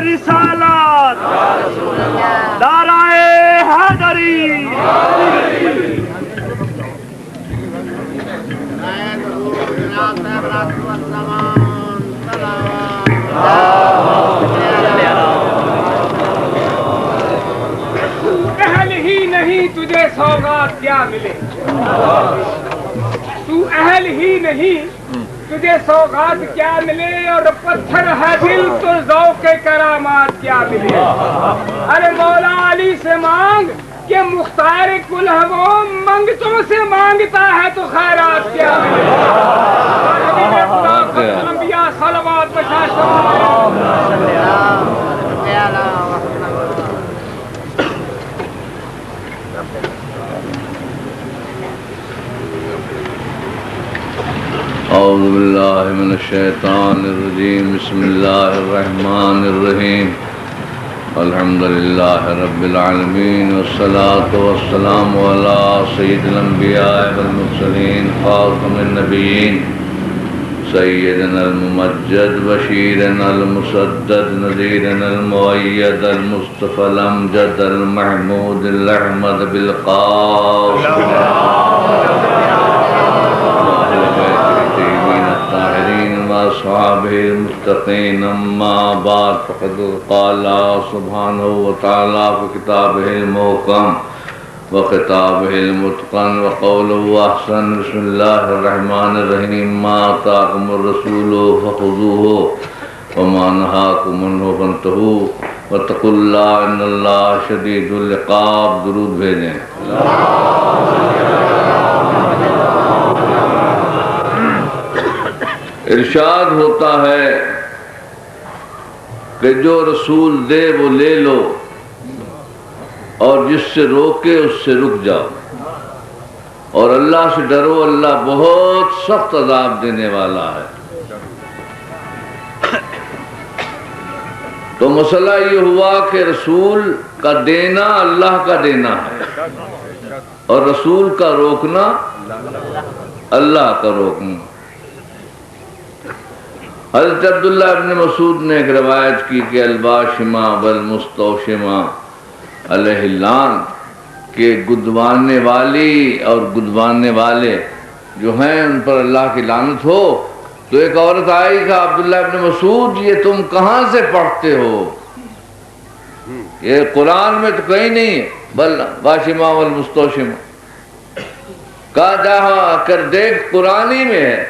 رسالات نعرہ حیدری اہل ہی نہیں تجھے سوغات کیا ملے، تو اہل ہی نہیں تجھے سوغات کیا ملے، اور پتھر ہے دل تو ذوق کرامات کیا ملے۔ ارے مولا علی سے مانگ کہ مختار کل ہے وہ منگتوں سے مانگتا ہے تو خیرات کیا ملے۔ انبیاء صلوات اعوذ باللہ من الشیطان الرجیم، بسم اللہ الرحمن الرحیم، الحمدللہ رب العالمین، والصلاة والسلام علی سید الانبیاء والمرسلین، خاتم النبیین، سیدنا الممجد، بشیرنا المسدد، نذیرنا المؤید، المصطفى الامجد، المحمود الاحمد بالقاسم اصحابہ المتقین، اما بعد فقد قال سبحانہ وتعالی فی کتابہ المحکم وخطابہ المتقن وقولہ احسن، بسم اللہ الرحمن الرحیم، ما آتاکم الرسول فخذوہ وما نہاکم عنہ فانتہوا واتقوا اللہ ان اللہ شدید العقاب۔ درود بھیجیں۔ ارشاد ہوتا ہے کہ جو رسول دے وہ لے لو، اور جس سے روکے اس سے رک جاؤ، اور اللہ سے ڈرو، اللہ بہت سخت عذاب دینے والا ہے۔ تو مسئلہ یہ ہوا کہ رسول کا دینا اللہ کا دینا ہے، اور رسول کا روکنا اللہ کا روکنا۔ حضرت عبداللہ ابن مسعود نے ایک روایت کی کہ الباشمہ والمستوشمہ علیہ اللعن، کہ گدوانے والی اور گدوانے والے جو ہیں ان پر اللہ کی لعنت ہو۔ تو ایک عورت آئی، کہا عبداللہ ابن مسعود یہ تم کہاں سے پڑھتے ہو؟ یہ قرآن میں تو کہیں نہیں ہے، بل باشمہ والمستوشمہ۔ کہا جا کر دیکھ قرآن ہی میں ہے۔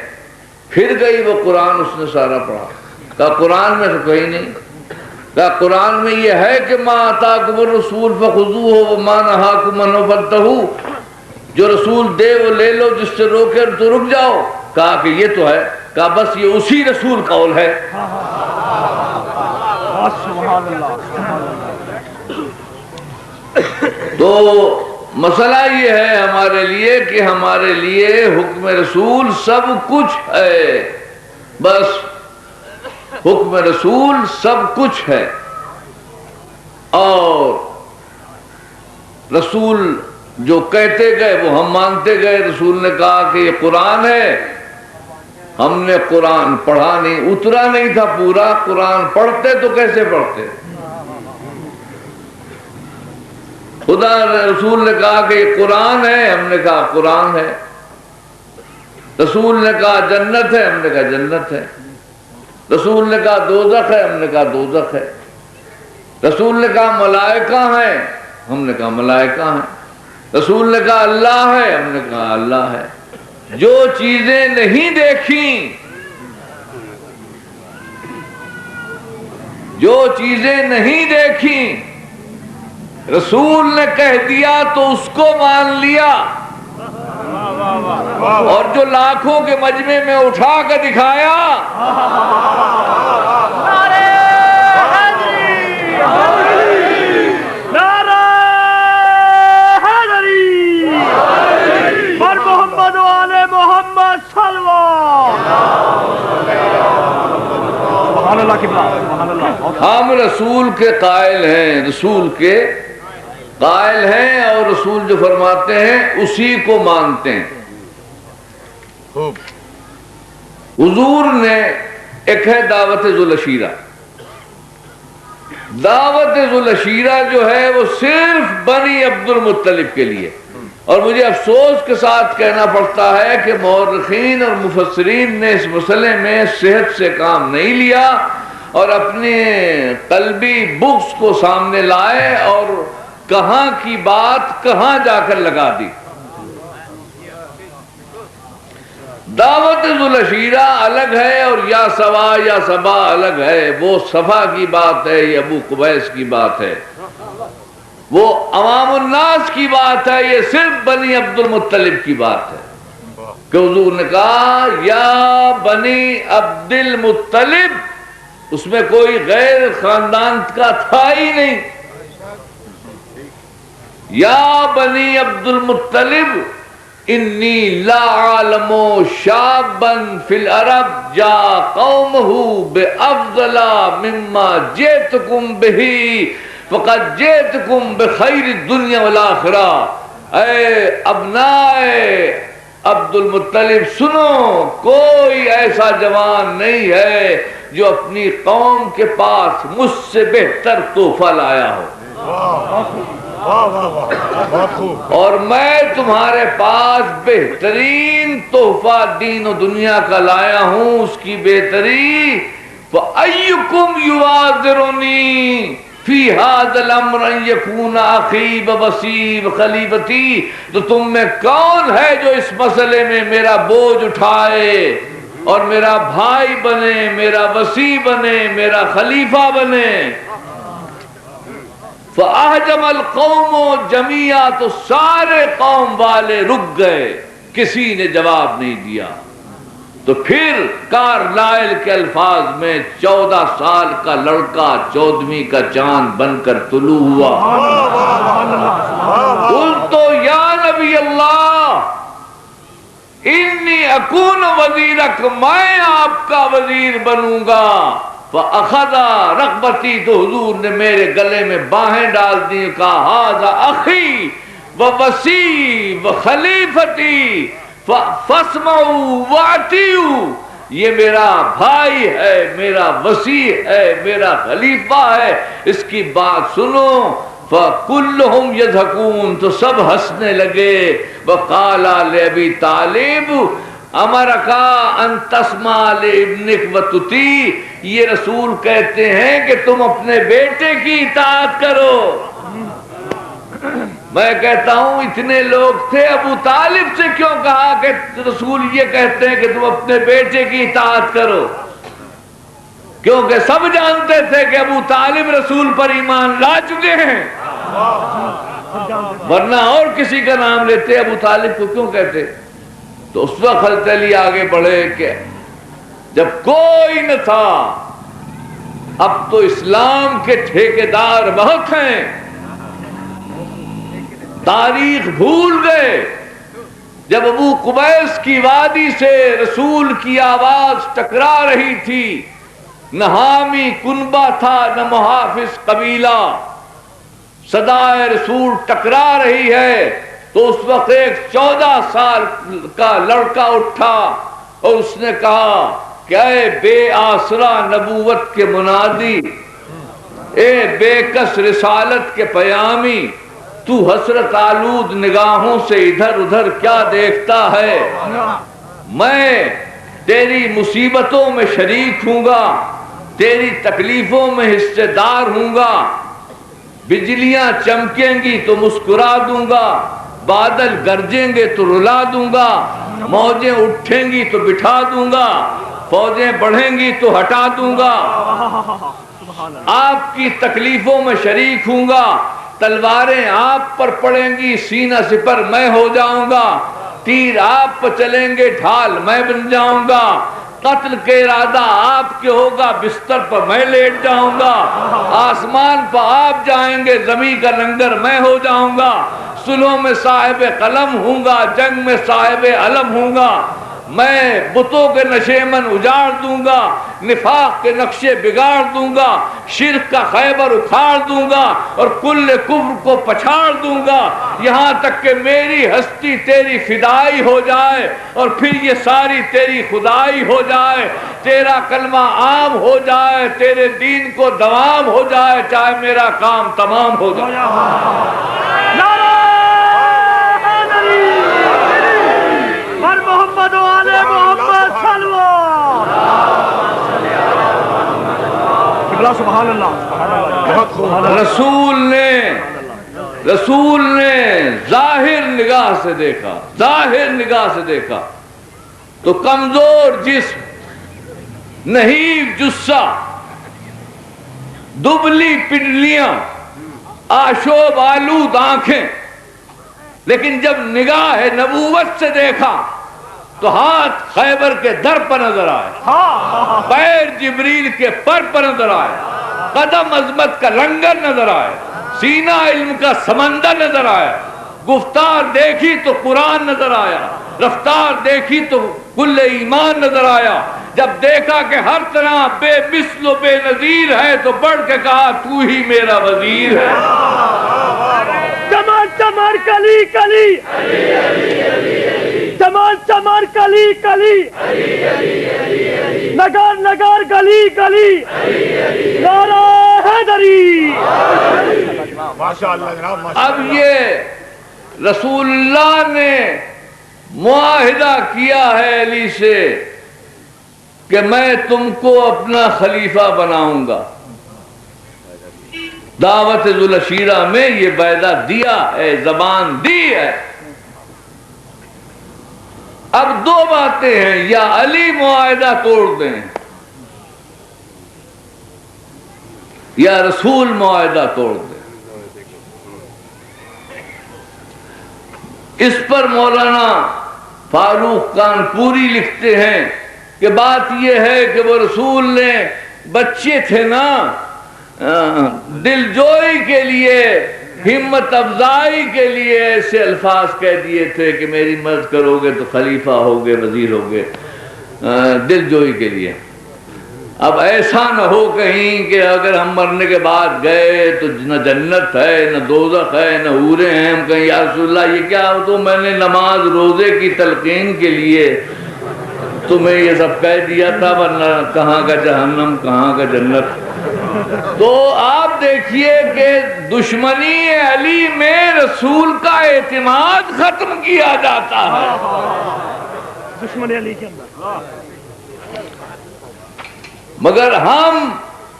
پھر گئی وہ قرآن، اس نے سارا پڑھا۔ کہا قرآن میں تو کہیں نہیں۔ کہا قرآن میں یہ ہے کہ ما آتاکم الرسول فخذوہ وما نہاکم عنہ فانتہوا، جو رسول دے وہ لے لو، جس سے روکے تو رک جاؤ۔ کہا کہ یہ تو ہے۔ کہا بس یہ اسی رسول قول ہے۔ تو مسئلہ یہ ہے ہمارے لیے کہ ہمارے لیے حکم رسول سب کچھ ہے، بس حکم رسول سب کچھ ہے۔ اور رسول جو کہتے گئے وہ ہم مانتے گئے۔ رسول نے کہا کہ یہ قرآن ہے، ہم نے قرآن پڑھا نہیں، اترا نہیں تھا پورا قرآن، پڑھتے تو کیسے پڑھتے؟ خدا رسول نے کہا کہ یہ قرآن ہے، ہم نے کہا قرآن ہے۔ رسول نے کہا جنت ہے، ہم نے کہا جنت ہے۔ رسول نے کہا دوزخ ہے، ہم نے کہا دوزخ ہے۔ رسول نے کہا ملائکہ ہیں، ہم نے کہا ملائکہ ہیں۔ رسول نے کہا اللہ ہے، ہم نے کہا اللہ ہے۔ جو چیزیں نہیں دیکھیں، جو چیزیں نہیں دیکھیں رسول نے کہہ دیا تو اس کو مان لیا، اور جو لاکھوں کے مجمع میں اٹھا کر دکھایا نعرہ حیدری، نعرہ حیدری، بر محمد و آل محمد صلوات۔ سبحان اللہ کی بات، سبحان اللہ۔ ہم رسول کے قائل ہیں، رسول کے قائل ہیں، اور رسول جو فرماتے ہیں اسی کو مانتے ہیں۔ حضور نے ایک ہے دعوت ذوالعشیرہ، دعوت ذوالعشیرہ جو ہے وہ صرف بنی عبد المطلب کے لیے. اور مجھے افسوس کے ساتھ کہنا پڑتا ہے کہ مورخین اور مفسرین نے اس مسئلے میں صحت سے کام نہیں لیا اور اپنے قلبی بغض کو سامنے لائے اور کہاں کی بات کہاں جا کر لگا دی. دعوت ذوالعشیرہ الگ ہے اور یا سوا یا صبا الگ ہے. وہ صفا کی بات ہے، یہ ابو قبیس کی بات ہے، وہ عوام الناس کی بات ہے، یہ صرف بنی عبد المطلب کی بات ہے. کہ حضور نے کہا یا بنی عبد المطلب، اس میں کوئی غیر خاندان کا تھا ہی نہیں. یا بنی عبد المطلب انی لا عالم شابا فی العرب جا قومہ بافضل مما جئتکم بہی فقد جئتکم بخیر الدنیا والآخرہ. اے ابناء عبد المطلب سنو، کوئی ایسا جوان نہیں ہے جو اپنی قوم کے پاس مجھ سے بہتر تحفہ لایا ہو، اور میں تمہارے پاس بہترین تحفہ دین و دنیا کا لایا ہوں. اس کی بہتری فَأَيُّكُمْ يُوَازِرُنِي فِي هَذَا الْأَمْرِ أَن يَكُونَ أَخِي وَوَصِي وَخَلِيفَتِي، تو تم میں کون ہے جو اس مسئلے میں میرا بوجھ اٹھائے اور میرا بھائی بنے، میرا وصی بنے، میرا خلیفہ بنے. فَأَحْجَمَ الْقَوْمُ جَمِيعًا، تو سارے قوم والے رک گئے، کسی نے جواب نہیں دیا. تو پھر کارلائل کے الفاظ میں 14 سال کا لڑکا 14ویں کا چاند بن کر طلوع ہوا. قُلْتُ یا نبی اللہ انی اکون وزیرک، میں آپ کا وزیر بنوں گا. فَأَخَذَ رَغْبَتِي، تو حضور نے میرے گلے میں باہیں ڈال دی، کہا هَذَا أَخِي وَوَصِي وَخَلِيفَتِي فَاسْمَعُوا وَأَطِيعُوا، یہ میرا بھائی ہے، میرا وصی ہے، میرا خلیفہ ہے، اس کی بات سنو. فَكُلُّهُمْ يَضْحَكُونَ، تو سب ہنسنے لگے. وَقَالَ لِأَبِي طالب امرک ان تسمع لابنک وتطیع، یہ رسول کہتے ہیں کہ تم اپنے بیٹے کی اطاعت کرو. میں کہتا ہوں اتنے لوگ تھے، ابو طالب سے کیوں کہا کہ رسول یہ کہتے ہیں کہ تم اپنے بیٹے کی اطاعت کرو؟ کیونکہ سب جانتے تھے کہ ابو طالب رسول پر ایمان لا چکے ہیں، ورنہ اور کسی کا نام لیتے، ابو طالب کو کیوں کہتے؟ تو اس وقت حضرت علی آگے بڑھے کہ جب کوئی نہ تھا، اب تو اسلام کے ٹھیکیدار بہت ہیں، تاریخ بھول گئے. جب ابو قبیس کی وادی سے رسول کی آواز ٹکرا رہی تھی، نہ حامی کنبہ تھا نہ محافظ قبیلہ، صدائے رسول ٹکرا رہی ہے، تو اس وقت ایک 14 سال کا لڑکا اٹھا اور اس نے کہا کہ اے بے آسرا نبوت کے منادی، اے بے کس رسالت کے پیامی، تو حسرت آلود نگاہوں سے ادھر ادھر کیا دیکھتا ہے؟ میں تیری مصیبتوں میں شریک ہوں گا، تیری تکلیفوں میں حصے دار ہوں گا. بجلیاں چمکیں گی تو مسکرا دوں گا، بادل گرجیں گے تو رلا دوں گا، موجیں اٹھیں گی تو بٹھا دوں گا، فوجیں بڑھیں گی تو ہٹا دوں گا. آپ کی تکلیفوں میں شریک ہوں گا، تلواریں آپ پر پڑیں گی، سینہ سپر میں ہو جاؤں گا، تیر آپ پر چلیں گے، ڈھال میں بن جاؤں گا، قتل کے ارادہ آپ کے ہوگا، بستر پر میں لیٹ جاؤں گا، آسمان پر آپ جائیں گے، زمین کا لنگر میں ہو جاؤں گا، صلحوں میں صاحب قلم ہوں گا، جنگ میں صاحب علم ہوں گا. میں بتوں کے نشیمن اجاڑ دوں گا، نفاق کے نقشے بگاڑ دوں گا، شرک کا خیبر اکھاڑ دوں گا اور کل کفر کو پچھاڑ دوں گا، یہاں تک کہ میری ہستی تیری فدائی ہو جائے اور پھر یہ ساری تیری خدائی ہو جائے، تیرا کلمہ عام ہو جائے، تیرے دین کو دوام ہو جائے، چاہے میرا کام تمام ہو جائے۔ نعرہ حیدری بر محمد و آل محمد صلوات۔ قبلہ سبحان اللہ، سبحان اللہ، بہت خوب۔ رسول نے ظاہر نگاہ سے دیکھا، ظاہر نگاہ سے دیکھا تو کمزور جسم، نحیف جثہ، دبلی پنڈلیاں، آشوب آلود آنکھیں، لیکن جب نگاہ نبوت سے دیکھا تو ہاتھ خیبر کے در پر نظر آئے، پیر جبریل کے پر نظر آئے، قدم عظمت کا لنگر نظر آئے، سینہ علم کا سمندر نظر آیا، گفتار دیکھی تو قرآن نظر آیا، رفتار دیکھی تو کل ایمان نظر آیا، جب دیکھا کہ ہر طرح بے مثل و بے نظیر ہے تو بڑھ کے کہا تو ہی میرا وزیر ہے۔ چمر چمر کلی کلی، چمر چمر کلی کلی، نگر نگر گلی گلی، نعرہ حیدری۔ اب یہ رسول اللہ نے معاہدہ کیا ہے علی سے کہ میں تم کو اپنا خلیفہ بناؤں گا، دعوت ذوالعشیرہ میں یہ بیعہ دیا ہے، زبان دی ہے۔ اب دو باتیں ہیں، یا علی معاہدہ توڑ دیں یا رسول معاہدہ توڑ دیں۔ اس پر مولانا فاروق کانپوری لکھتے ہیں کہ بات یہ ہے کہ وہ رسول نے بچے تھے نا، دل جوئی کے لیے، ہمت افزائی کے لیے ایسے الفاظ کہہ دیے تھے کہ میری مدد کرو گے تو خلیفہ ہوگے، وزیر ہوگے، دل جوئی کے لیے۔ اب ایسا نہ ہو کہیں کہ اگر ہم مرنے کے بعد گئے تو نہ جنت ہے نہ دوزخ ہے نہ حوریں ہیں، ہم کہیں یا رسول اللہ یہ کیا؟ تو میں نے نماز روزے کی تلقین کے لیے تمہیں یہ سب کہہ دیا تھا، ورنہ کہاں کا جہنم کہاں کا جنت۔ تو آپ دیکھیے کہ دشمنی علی میں رسول کا اعتماد ختم کیا جاتا ہے۔ دشمن علی کے اندر مگر ہم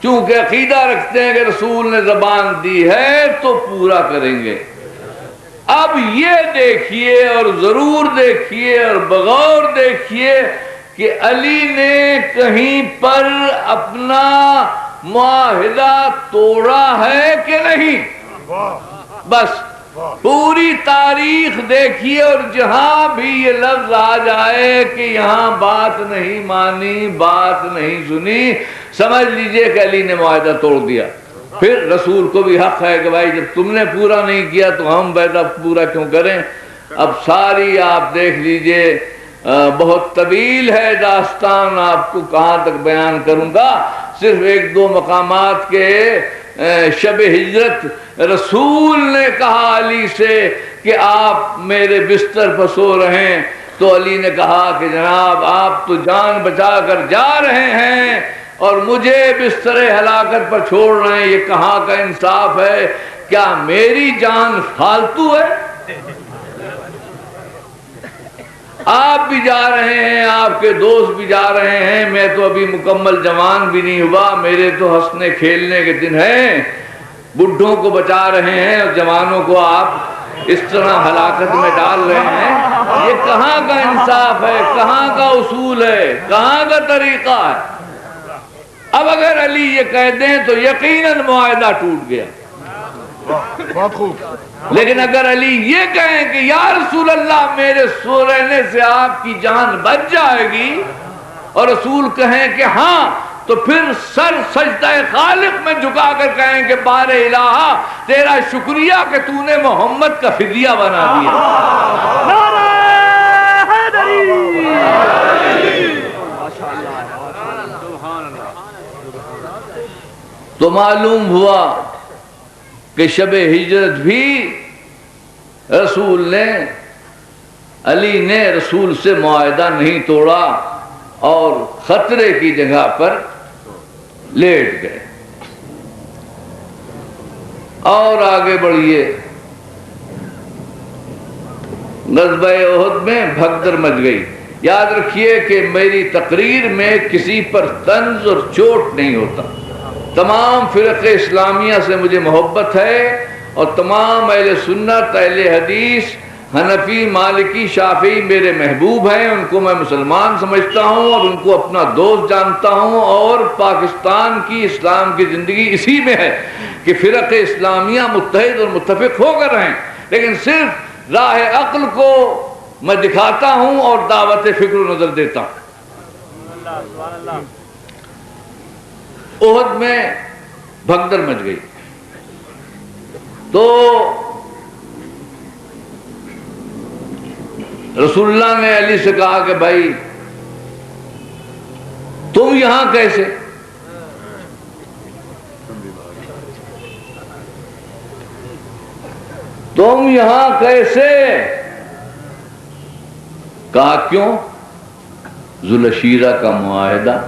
چونکہ عقیدہ رکھتے ہیں کہ رسول نے زبان دی ہے تو پورا کریں گے۔ اب یہ دیکھیے اور ضرور دیکھیے اور بغور دیکھیے کہ علی نے کہیں پر اپنا معاہدہ توڑا ہے کہ نہیں۔ بس پوری تاریخ دیکھیے اور جہاں بھی یہ لفظ آ جائے کہ یہاں بات نہیں مانی، بات نہیں سنی، سمجھ لیجئے کہ علی نے معاہدہ توڑ دیا۔ پھر رسول کو بھی حق ہے کہ بھائی جب تم نے پورا نہیں کیا تو ہم وعدہ پورا کیوں کریں۔ اب ساری آپ دیکھ لیجئے، بہت طویل ہے داستان، آپ کو کہاں تک بیان کروں گا، صرف ایک دو مقامات کے شب ہجرت رسول نے کہا علی سے کہ آپ میرے بستر پر سو رہے ہیں، تو علی نے کہا کہ جناب آپ تو جان بچا کر جا رہے ہیں اور مجھے بستر ہلاکت پر چھوڑ رہے ہیں، یہ کہاں کا انصاف ہے؟ کیا میری جان فالتو ہے؟ آپ بھی جا رہے ہیں، آپ کے دوست بھی جا رہے ہیں، میں تو ابھی مکمل جوان بھی نہیں ہوا، میرے تو ہنسنے کھیلنے کے دن ہیں، بڈھوں کو بچا رہے ہیں اور جوانوں کو آپ اس طرح ہلاکت میں ڈال رہے ہیں، یہ کہاں کا انصاف ہے؟ کہاں کا اصول ہے؟ کہاں کا طریقہ ہے؟ اب اگر علی یہ کہہ دیں تو یقیناً معاہدہ ٹوٹ گیا۔ بہت خوب۔ لیکن اگر علی یہ کہیں کہ یا رسول اللہ میرے سو رہنے سے آپ کی جان بچ جائے گی، اور رسول کہیں کہ ہاں، تو پھر سر سجدہ خالق میں جھکا کر کہیں کہ بار الہ تیرا شکریہ کہ تو نے محمد کا فدیہ بنا دیا۔ نعرہ حیدری۔ تو معلوم ہوا کہ شب ہجرت بھی رسول نے علی نے رسول سے معاہدہ نہیں توڑا اور خطرے کی جگہ پر لیٹ گئے. اور آگے بڑھیے. غزوہ احد میں بھگدڑ مچ گئی. یاد رکھیے کہ میری تقریر میں کسی پر طنز اور چوٹ نہیں ہوتا. تمام فرق اسلامیہ سے مجھے محبت ہے اور تمام اہل سنت، اہل حدیث، حنفی، مالکی، شافعی میرے محبوب ہیں. ان کو میں مسلمان سمجھتا ہوں اور ان کو اپنا دوست جانتا ہوں. اور پاکستان کی اسلام کی زندگی اسی میں ہے کہ فرق اسلامیہ متحد اور متفق ہو کر رہیں، لیکن صرف راہ عقل کو میں دکھاتا ہوں اور دعوت فکر و نظر دیتا ہوں. احد میں بھگدڑ مچ گئی تو رسول اللہ نے علی سے کہا کہ بھائی تم یہاں کیسے؟ تم یہاں کیسے؟ کہا کیوں؟ ذوالشیرہ کا معاہدہ.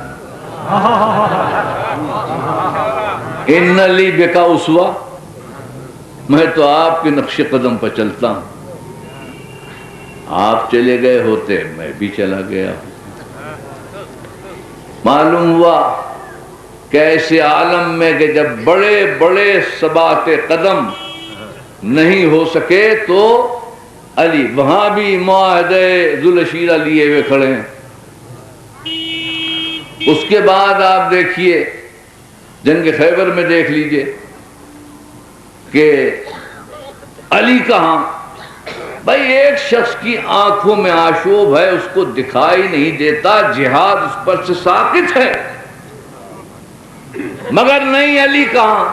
ان لی بکا اسوا، میں تو آپ کے نقش قدم پر چلتا ہوں. آپ چلے گئے ہوتے میں بھی چلا گیا. معلوم ہوا کہ ایسے عالم میں کہ جب بڑے بڑے ثبات قدم نہیں ہو سکے تو علی وہاں بھی معاہدے ذوالشیرہ لیے ہوئے کھڑے ہیں. اس کے بعد آپ دیکھیے جنگ خیبر میں دیکھ لیجئے کہ علی کہاں. بھائی ایک شخص کی آنکھوں میں آشوب ہے، اس کو دکھائی نہیں دیتا، جہاد اس پر سے ساقط ہے، مگر نہیں علی کہاں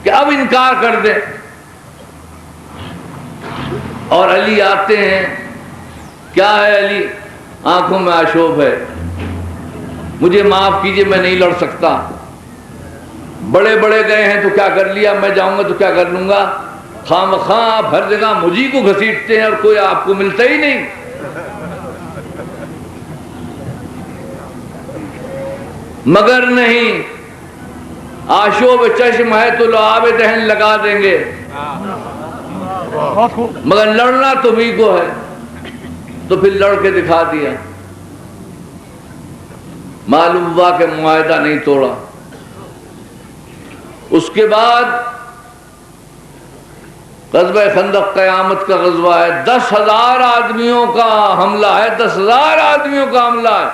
کہ اب انکار کر دے. اور علی آتے ہیں، کیا ہے علی؟ آنکھوں میں آشوب ہے، مجھے معاف کیجئے میں نہیں لڑ سکتا. بڑے بڑے گئے ہیں تو کیا کر لیا، میں جاؤں گا تو کیا کر لوں گا. خواہ مخواہ آپ ہر جگہ مجھے کو گھسیٹتے ہیں اور کوئی آپ کو ملتا ہی نہیں. مگر نہیں، آشوب چشم ہے تو لعاب دہن لگا دیں گے، مگر لڑنا تمہیں کو ہے. تو پھر لڑ کے دکھا دیا. معلوم ہوا کہ معاہدہ نہیں توڑا. اس کے بعد غزوہ خندق قیامت کا غزوہ ہے. 10,000 آدمیوں کا حملہ ہے، 10,000 آدمیوں کا حملہ ہے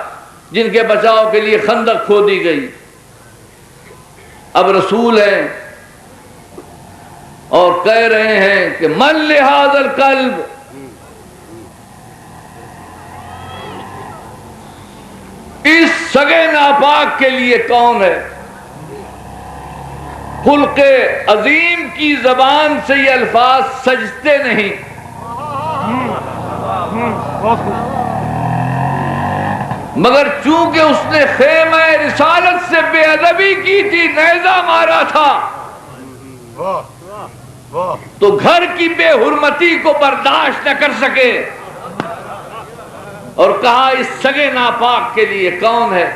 جن کے بچاؤ کے لیے خندق کھودی گئی. اب رسول ہیں اور کہہ رہے ہیں کہ من لہذا الکلب، اس سگے ناپاک کے لیے کون ہے؟ خلق عظیم کی زبان سے یہ الفاظ سجتے نہیں. مگر چونکہ اس نے خیمہ رسالت سے بے ادبی کی تھی، نیزہ مارا تھا، تو گھر کی بے حرمتی کو برداشت نہ کر سکے اور کہا اس سگے ناپاک کے لیے کون ہے؟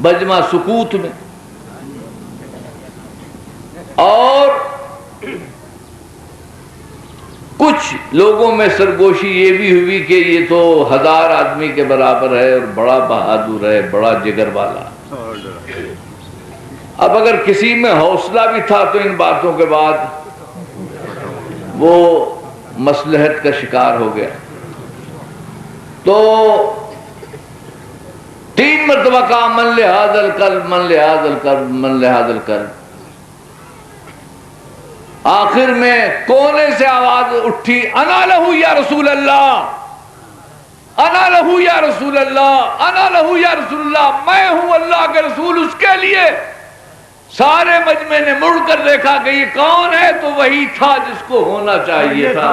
مجمع سکوت میں. اور کچھ لوگوں میں سرگوشی یہ بھی ہوئی کہ یہ تو 1000 آدمی کے برابر ہے اور بڑا بہادر ہے، بڑا جگر والا. اب اگر کسی میں حوصلہ بھی تھا تو ان باتوں کے بعد وہ مصلحت کا شکار ہو گیا. تو 3 مرتبہ کہا من لہذا الکلب، من لہذا الکلب، من لہذا الکلب. آخر میں کونے سے آواز اٹھی، انا لہو یا رسول اللہ، انا لہو یا رسول اللہ، انا لہو یا رسول اللہ، میں ہوں اللہ کے رسول اس کے لیے. سارے مجمع نے مڑ کر دیکھا کہ یہ کون ہے، تو وہی تھا جس کو ہونا چاہیے تھا.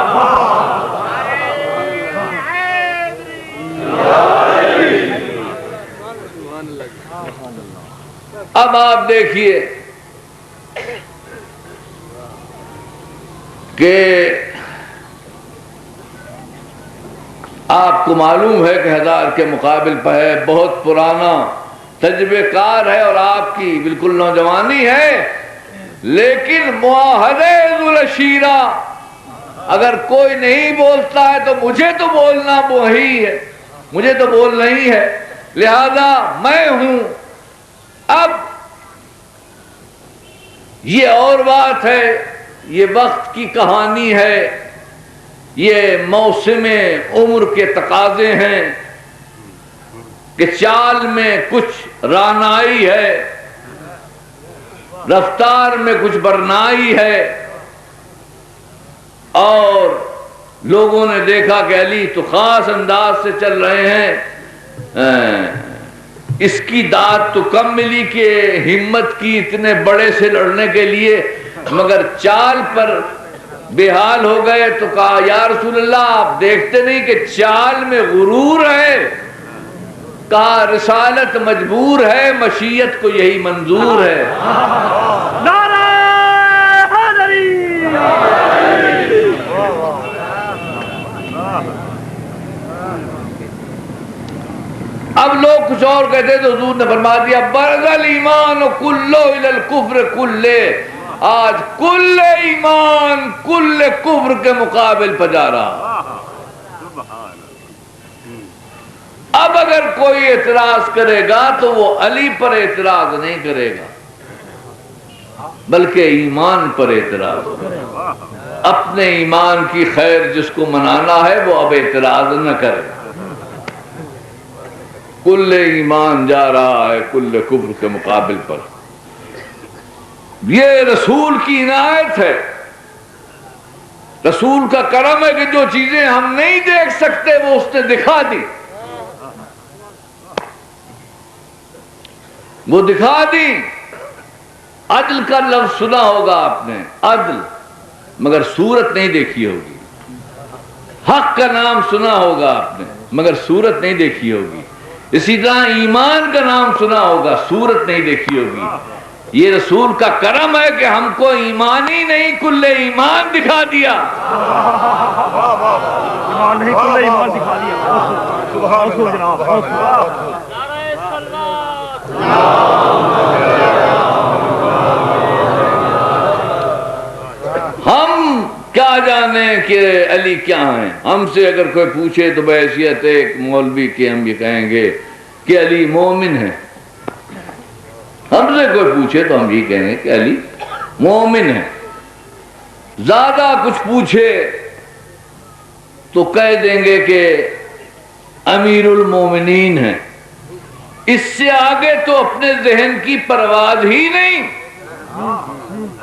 اب آپ دیکھیے کہ آپ کو معلوم ہے کہ 1000 کے مقابل پر ہے، بہت پرانا تجربے کار ہے اور آپ کی بالکل نوجوانی ہے، لیکن معاہدہ ذوالعشیرہ اگر کوئی نہیں بولتا ہے تو مجھے تو بولنا وہی ہے، مجھے تو بولنا ہی ہے، لہذا میں ہوں۔ اب یہ اور بات ہے، یہ وقت کی کہانی ہے، یہ موسم عمر کے تقاضے ہیں کہ چال میں کچھ رانائی ہے، رفتار میں کچھ برنائی ہے، اور لوگوں نے دیکھا کہ علی تو خاص انداز سے چل رہے ہیں، اس کی داد تو کم ملی کہ ہمت کی اتنے بڑے سے لڑنے کے لیے، مگر چال پر بے حال ہو گئے تو کہا یا رسول اللہ آپ دیکھتے نہیں کہ چال میں غرور ہے؟ کہا رسالت مجبور ہے، مشیت کو یہی منظور ہے۔ نعرہ حیدری! اب لوگ کچھ اور کہتے تو حضور نے فرما دیا برز الایمان کلو الی الکفر کلے، آج کل ایمان کل کفر کے مقابل پہ جا رہا۔ اب اگر کوئی اعتراض کرے گا تو وہ علی پر اعتراض نہیں کرے گا بلکہ ایمان پر اعتراض کرے گا۔ اپنے ایمان کی خیر جس کو منانا ہے وہ اب اعتراض نہ کرے، کل ایمان جا رہا ہے کل کفر کے مقابل پر۔ یہ رسول کی عنایت ہے، رسول کا کرم ہے کہ جو چیزیں ہم نہیں دیکھ سکتے وہ اس نے دکھا دی، وہ دکھا دی۔ عدل کا لفظ سنا ہوگا آپ نے، عدل، مگر صورت نہیں دیکھی ہوگی۔ حق کا نام سنا ہوگا آپ نے مگر صورت نہیں دیکھی ہوگی۔ اسی طرح ایمان کا نام سنا ہوگا، صورت نہیں دیکھی ہوگی۔ یہ رسول کا کرم ہے کہ ہم کو ایمان ہی نہیں کل ایمان دکھا دیا۔ ایمان نہیں کل ایمان دکھا دیا۔ سبحان اللہ۔ ہم کیا جانے کہ علی کیا ہیں؟ ہم سے اگر کوئی پوچھے تو بحیثیت ایک مولوی کے ہم یہ کہیں گے کہ علی مومن ہے۔ ہم سے کوئی پوچھے تو ہم یہ کہیں گے کہ علی مومن ہے۔ زیادہ کچھ پوچھے تو کہہ دیں گے کہ امیر المومنین ہے۔ اس سے آگے تو اپنے ذہن کی پرواز ہی نہیں۔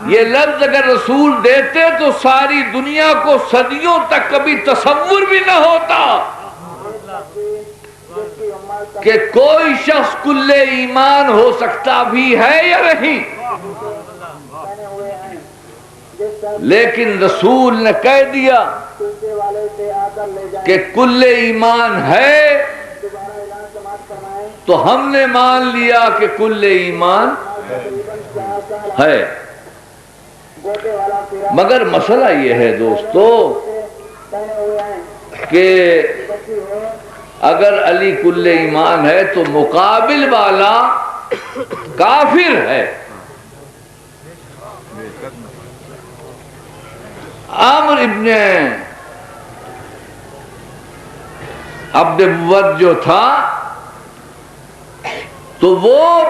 یہ لفظ اگر رسول دیتے تو ساری دنیا کو صدیوں تک کبھی تصور بھی نہ ہوتا کہ کوئی شخص کل ایمان ہو سکتا بھی ہے یا نہیں، لیکن رسول نے کہہ دیا کہ کل ایمان ہے تو ہم نے مان لیا کہ کل ایمان ہے۔ مگر مسئلہ یہ ہے دوستو کہ اگر علی کل ایمان ہے تو مقابل والا کافر ہے۔ عامر ابن عبد بود جو تھا تو وہ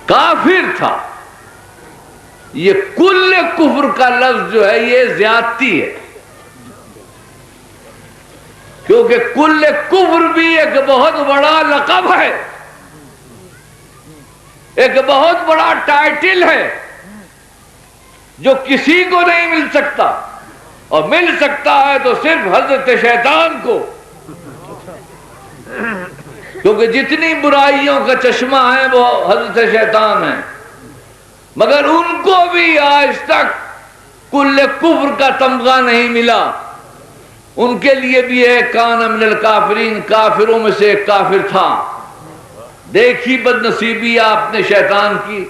کافر تھا۔ یہ کل کفر کا لفظ جو ہے یہ زیادتی ہے، کیونکہ کل کفر بھی ایک بہت بڑا لقب ہے، ایک بہت بڑا ٹائٹل ہے جو کسی کو نہیں مل سکتا، اور مل سکتا ہے تو صرف حضرت شیطان کو، کیونکہ جتنی برائیوں کا چشمہ ہے وہ حضرت شیطان ہے، مگر ان کو بھی آج تک کل کفر کا تمغہ نہیں ملا۔ ان کے لیے بھی ایک کان من الکافرین، کافروں میں سے ایک کافر تھا۔ دیکھی بد نصیبی آپ نے شیطان کی،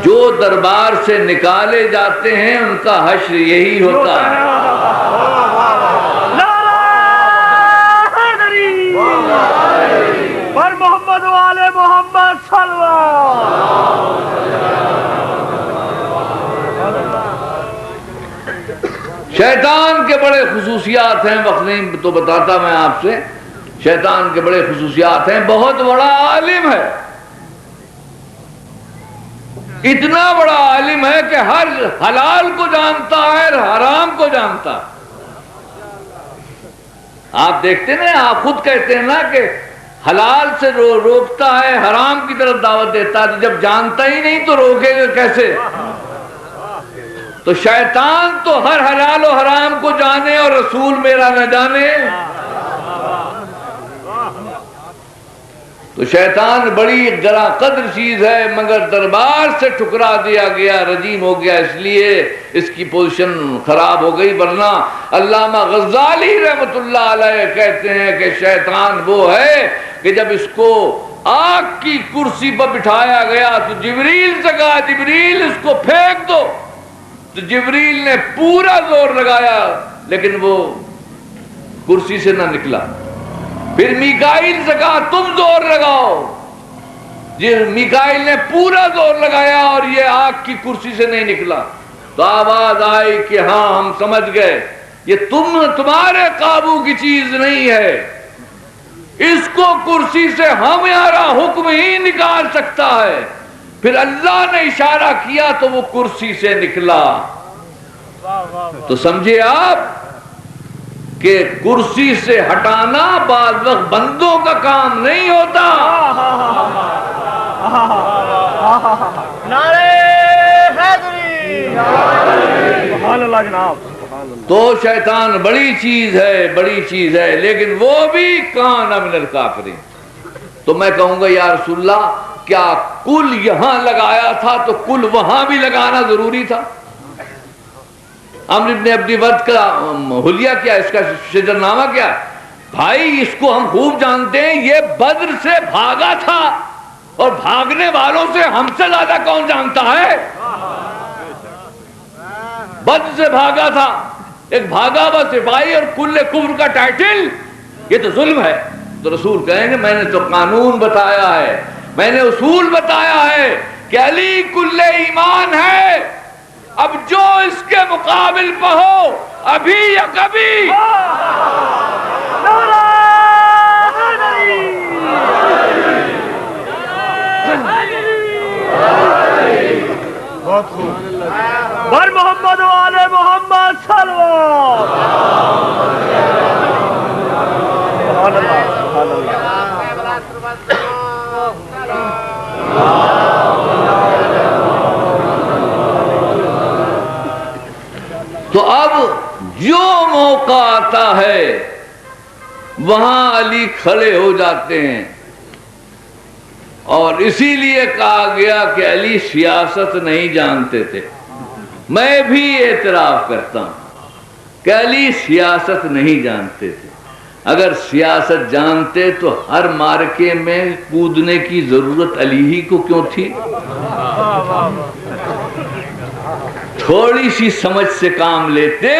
جو دربار سے نکالے جاتے ہیں ان کا حشر یہی ہوتا ہے۔ پر محمد والے محمد صلی شیطان کے بڑے خصوصیات ہیں، وقت نہیں تو بتاتا میں آپ سے۔ شیطان کے بڑے خصوصیات ہیں، بہت بڑا عالم ہے، اتنا بڑا عالم ہے کہ ہر حلال کو جانتا ہے، ہر حرام کو جانتا ہے۔ آپ دیکھتے ہیں، آپ خود کہتے ہیں نا کہ حلال سے روکتا ہے، حرام کی طرف دعوت دیتا ہے، تو جب جانتا ہی نہیں تو روکے گا کیسے؟ تو شیطان تو ہر حلال و حرام کو جانے اور رسول میرا نہ جانے۔ تو شیطان بڑی گراں قدر چیز ہے، مگر دربار سے ٹھکرا دیا گیا، رجیم ہو گیا، اس لیے اس کی پوزیشن خراب ہو گئی۔ ورنہ علامہ غزالی رحمت اللہ علیہ کہتے ہیں کہ شیطان وہ ہے کہ جب اس کو آگ کی کرسی پر بٹھایا گیا تو جبریل سے کہا جبریل اس کو پھینک دو، تو جبریل نے پورا زور لگایا لیکن وہ کرسی سے نہ نکلا۔ پھر میکائیل سے کہا تم زور لگاؤ، میکائیل نے پورا زور لگایا اور یہ آگ کی کرسی سے نہیں نکلا۔ تو آواز آئی کہ ہاں ہم سمجھ گئے، یہ تمہارے قابو کی چیز نہیں ہے، اس کو کرسی سے ہمارا حکم ہی نکال سکتا ہے۔ پھر اللہ نے اشارہ کیا تو وہ کرسی سے نکلا۔ تو سمجھے آپ کہ کرسی سے ہٹانا بعض وقت بندوں کا کام نہیں ہوتا۔ نعرہ حیدری، سبحان اللہ جناب۔ تو شیطان بڑی چیز ہے، بڑی چیز ہے، لیکن وہ بھی کان من الکافرین۔ تو میں کہوں گا یا رسول اللہ کیا کل یہاں لگایا تھا تو کل وہاں بھی لگانا ضروری تھا؟ عمرو بن عبد ود کا حلیہ کیا، اس کا شجر نامہ کیا؟ بھائی اس کو ہم خوب جانتے ہیں، یہ بدر سے بھاگا تھا، اور بھاگنے والوں سے ہم سے زیادہ کون جانتا ہے؟ بدر سے بھاگا تھا، ایک بھاگا ہوا سپاہی اور کل کفر کا ٹائٹل، یہ تو ظلم ہے۔ تو رسول کہیں گے میں نے تو قانون بتایا ہے، میں نے اصول بتایا ہے کہ علی کل ایمان ہے، اب جو اس کے مقابل پہ ہو ابھی یا کبھی۔ بہت خوب۔ بر محمد والے محمد صلی اللہ تو اب جو موقع آتا ہے وہاں علی کھڑے ہو جاتے ہیں، اور اسی لیے کہا گیا کہ علی سیاست نہیں جانتے تھے۔ میں بھی اعتراف کرتا ہوں کہ علی سیاست نہیں جانتے تھے۔ اگر سیاست جانتے تو ہر مارکے میں کودنے کی ضرورت علی ہی کو کیوں تھی؟ تھوڑی سی سمجھ سے کام لیتے،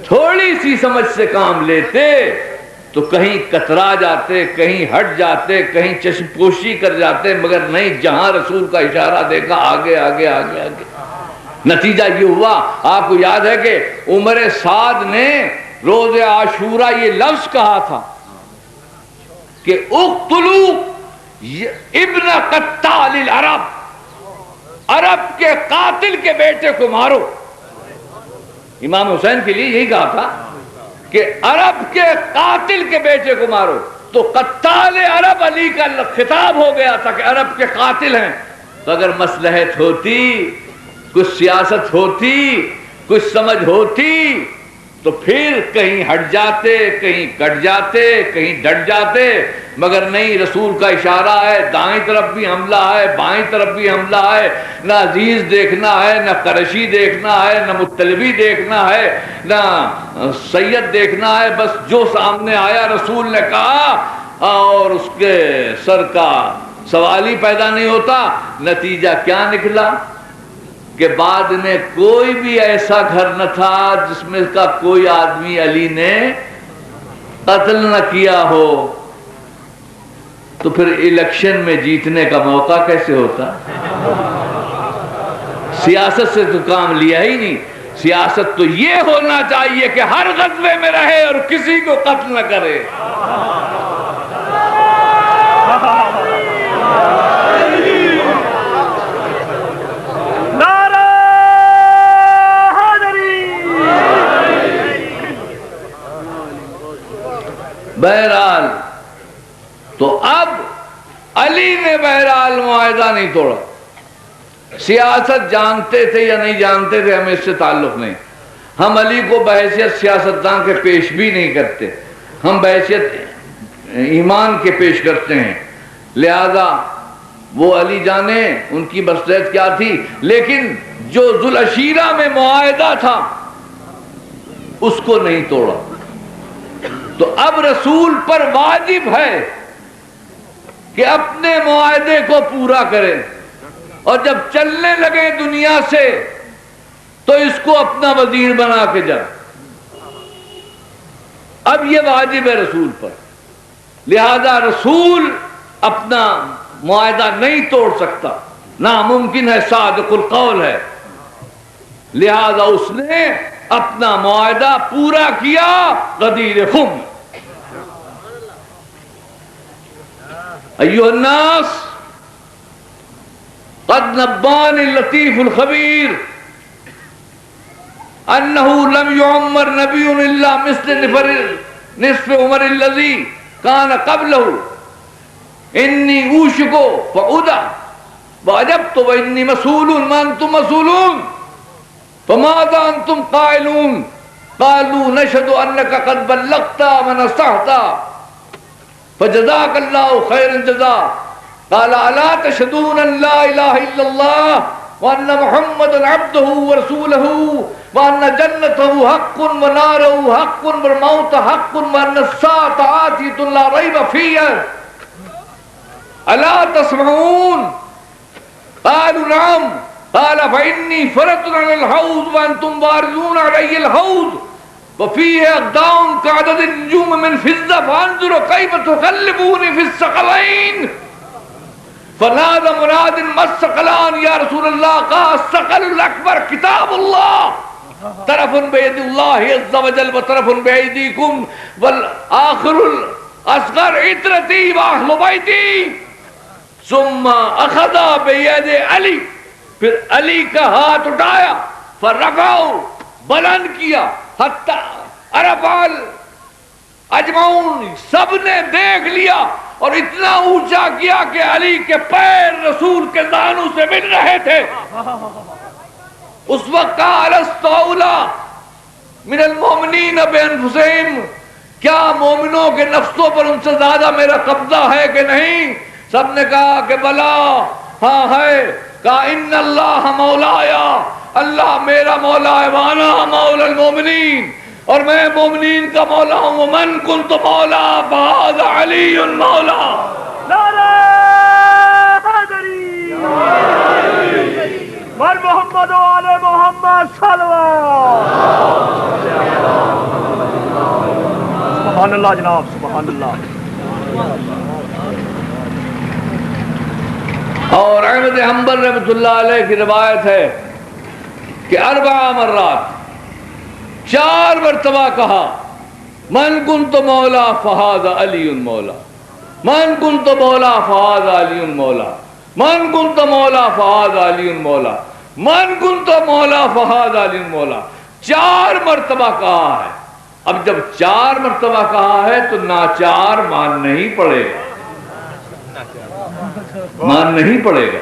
تھوڑی سی سمجھ سے کام لیتے تو کہیں کترا جاتے، کہیں ہٹ جاتے، کہیں چشم پوشی کر جاتے، مگر نہیں، جہاں رسول کا اشارہ دیکھا آگے آگے آگے آگے۔ نتیجہ یہ ہوا، آپ کو یاد ہے کہ عمر سعد نے روز عاشورہ یہ لفظ کہا تھا کہ اقتلوا ابن قتال العرب، عرب کے قاتل کے بیٹے کو مارو۔ امام حسین کے لیے یہی کہا تھا کہ عرب کے قاتل کے بیٹے کو مارو۔ تو قتال عرب علی کا خطاب ہو گیا تھا کہ عرب کے قاتل ہیں۔ تو اگر مصلحت ہوتی، کچھ سیاست ہوتی، کچھ سمجھ ہوتی تو پھر کہیں ہٹ جاتے، کہیں کٹ جاتے، کہیں ڈٹ جاتے، مگر نہیں، رسول کا اشارہ ہے، دائیں طرف بھی حملہ ہے، بائیں طرف بھی حملہ ہے، نہ عزیز دیکھنا ہے، نہ قرشی دیکھنا ہے، نہ مطلبی دیکھنا ہے، نہ سید دیکھنا ہے، بس جو سامنے آیا رسول نے کہا، اور اس کے سر کا سوال ہی پیدا نہیں ہوتا۔ نتیجہ کیا نکلا کہ بعد میں کوئی بھی ایسا گھر نہ تھا جس میں کا کوئی آدمی علی نے قتل نہ کیا ہو، تو پھر الیکشن میں جیتنے کا موقع کیسے ہوتا؟ سیاست سے تو کام لیا ہی نہیں۔ سیاست تو یہ ہونا چاہیے کہ ہر غزوے میں رہے اور کسی کو قتل نہ کرے۔ بہرحال تو اب علی نے بہرحال معاہدہ نہیں توڑا۔ سیاست جانتے تھے یا نہیں جانتے تھے ہمیں اس سے تعلق نہیں، ہم علی کو بحیثیت سیاستداں کے پیش بھی نہیں کرتے، ہم بحیثیت ایمان کے پیش کرتے ہیں، لہذا وہ علی جانے ان کی مصلحت کیا تھی۔ لیکن جو ذوالعشیرہ میں معاہدہ تھا اس کو نہیں توڑا، تو اب رسول پر واجب ہے کہ اپنے معاہدے کو پورا کرے، اور جب چلنے لگے دنیا سے تو اس کو اپنا وزیر بنا کے جائے۔ اب یہ واجب ہے رسول پر، لہذا رسول اپنا معاہدہ نہیں توڑ سکتا، ناممکن ہے، صادق القول ہے، لہذا اس نے اپنا معاہدہ پورا کیا۔ غدیر خم، ایھا الناس قد نبانی اللطیف الخبیر انه لم يعمر نبی الا مثل نصف عمر الذی کان قبله انی اوشک فاودع وعجبت وانی مسئول ما انتم مسئولون فماذا انتم قائلون قالوا نشهد انك قد بلغت ونصحت فجزاك الله خير الجزاء قال الا تشهدون ان لا اله الا الله وان محمدا عبده ورسوله وان جنته حق وناره حق والموت حق وان الساعه آتية لا ريب فيها الا تسمعون قالوا نعم قال فإني فرط على الحوض وأنتم واردون علي الحوض وفيه أقدام كعدد النجوم من فضة فانظروا كيف تقلبون في الثقلين فنادى مناد ما الثقلان يا رسول الله قال الثقل الأكبر كتاب الله طرف بيد الله عز وجل وطرف بأيديكم والآخر الأصغر عترتي وأهل بيتي ثم أخذ بيد علي، پھر علی کا ہاتھ اٹھایا، فرفعوا بلند کیا، حتی عرفال اجمعون سب نے دیکھ لیا، اور اتنا اونچا کیا کہ علی کے پیر رسول کے زانوں سے مل رہے تھے۔ اس وقت کہا الست اولی من المؤمنین بانفسہم، کیا مومنوں کے نفسوں پر ان سے زیادہ میرا قبضہ ہے کہ نہیں؟ سب نے کہا کہ بلا، ہاں ہے۔ کہا ان اللہ مولایا، اللہ میرا مولا ہے، وانا مولا المومنین، اور میں مومنین کا مولا ہوں، ومن کنت مولا فہذا علی مولا۔ نعرہ حیدری ور محمد و آل محمد صلوات۔ سبحان اللہ جناب، سبحان اللہ۔ اور احمد حنبل رحمۃ اللہ علیہ کی روایت ہے کہ 4 مرات 4 مرتبہ کہا من کنت مولا فہذا علی مولا، من کنت مولا فہذا علی مولا، من کنت مولا فہذا علی مولا، من کنت مولا فہذا علی مولا، 4 مرتبہ کہا ہے۔ اب جب 4 مرتبہ کہا ہے تو ناچار ماننا ہی پڑے گا، مان نہیں پڑے گا۔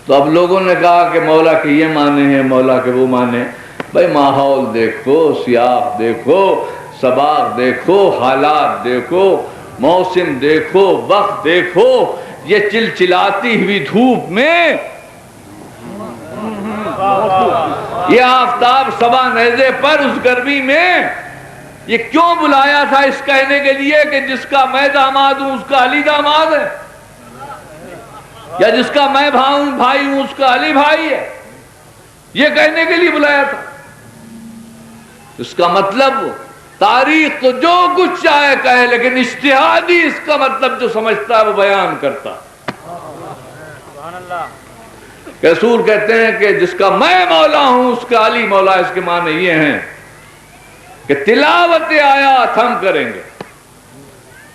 تو اب لوگوں نے کہا کہ مولا کے یہ معنی ہیں، مولا کے وہ معنی ہیں۔ بھائی ماحول دیکھو، سیاق دیکھو، سباق دیکھو، حالات دیکھو، موسم دیکھو، وقت دیکھو، یہ چلچلاتی ہوئی دھوپ میں یہ آفتاب سبا نیزے پر اس گرمی میں یہ کیوں بلایا تھا؟ اس کہنے کے لیے کہ جس کا میں داماد ہوں اس کا علی داماد ہے، یا جس کا میں بھائی ہوں اس کا علی بھائی ہے، یہ کہنے کے لیے بلایا تھا۔ اس کا مطلب تاریخ تو جو کچھ چاہے کہے، لیکن اجتہادی اس کا مطلب جو سمجھتا ہے وہ بیان کرتا۔ رسول کہتے ہیں کہ جس کا میں مولا ہوں اس کا علی مولا۔ اس کے معنی یہ ہیں کہ تلاوت آیات ہم کریں گے،